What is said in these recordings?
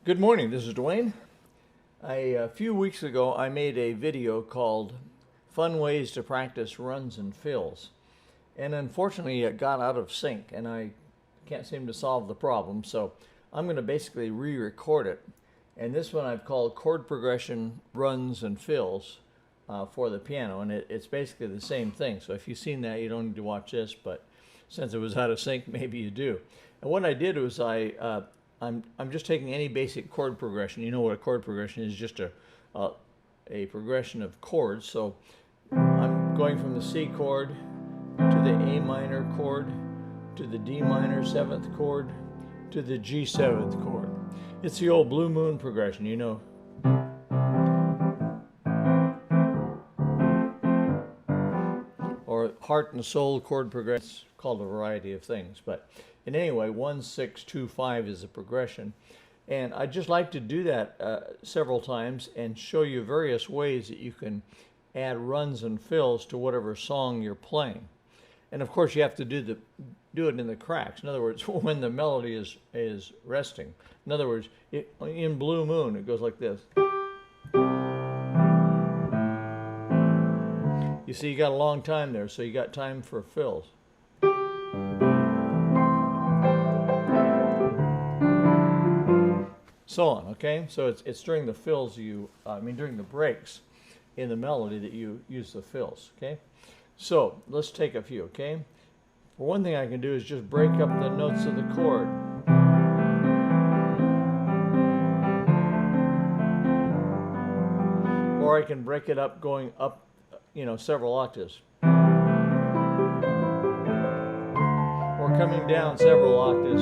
Good morning, this is Duane. A few weeks ago I made a video called Fun Ways to Practice Runs and Fills. And unfortunately it got out of sync and I can't seem to solve the problem, so I'm going to basically re-record it. And this one I've called Chord Progression Runs and Fills for the piano, and it's basically the same thing. So if you've seen that, you don't need to watch this, but since it was out of sync, maybe you do. And what I did was I'm just taking any basic chord progression. You know what a chord progression is, just a progression of chords. So I'm going from the C chord to the A minor chord to the D minor 7th chord to the G 7th chord. It's the old Blue Moon progression, you know. Or heart and soul chord progression. It's called a variety of things, but and anyway, 1, 6, 2, 5 is a progression. And I'd just like to do that several times and show you various ways that you can add runs and fills to whatever song you're playing. And of course you have to do it in the cracks. In other words, when the melody is resting. In other words, in Blue Moon it goes like this. You see, you got a long time there, so you got time for fills. So on, okay? So it's during the fills during the breaks in the melody that you use the fills, okay? So let's take a few, okay? For one thing I can do is just break up the notes of the chord. Or I can break it up going up, several octaves. Or coming down several octaves.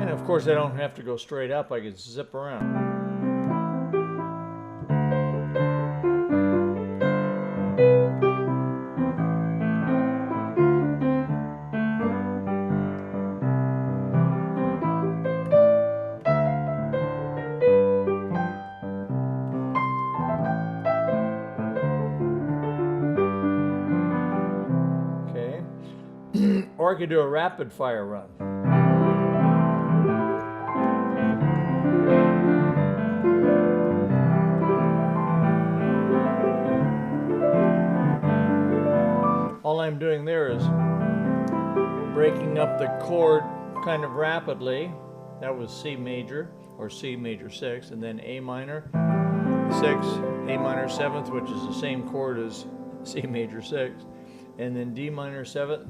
Of course, I don't have to go straight up. I can zip around. Okay. Or I could do a rapid fire run. All I'm doing there is breaking up the chord kind of rapidly. That was C major or C major 6, and then A minor 6, A minor 7th, which is the same chord as C major 6, and then D minor 7th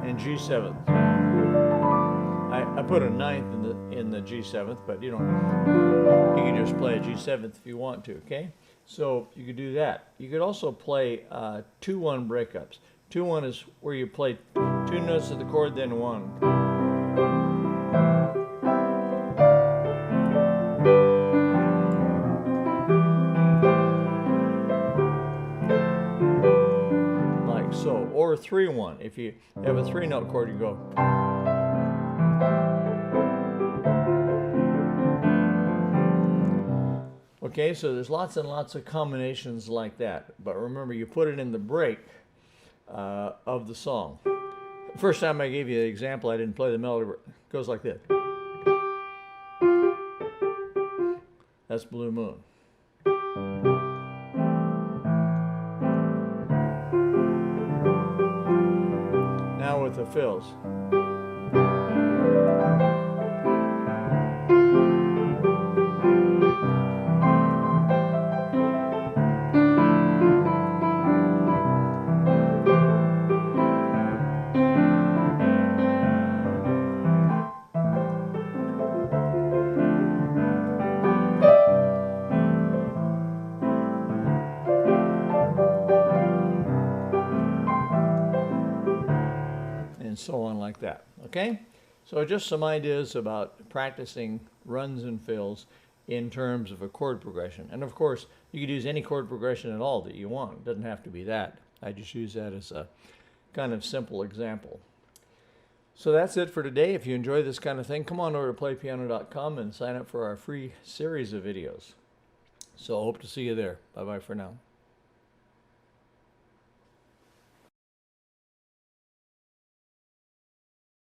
and G 7th. I put a 9th in the G 7th, but you can just play a G 7th if you want to, okay? So you could do that. You could also play 2-1 breakups. 2-1 is where you play 2 notes of the chord, then 1. Like so. Or 3-1. If you have a 3-note chord, you go. Okay, so there's lots and lots of combinations like that. But remember, you put it in the break of the song. The first time I gave you the example, I didn't play the melody. It goes like this. That's Blue Moon. Now with the fills. And so on like that, okay? So just some ideas about practicing runs and fills in terms of a chord progression. And of course, you could use any chord progression at all that you want. It doesn't have to be that. I just use that as a kind of simple example. So that's it for today. If you enjoy this kind of thing, come on over to playpiano.com and sign up for our free series of videos. So I hope to see you there. Bye-bye for now.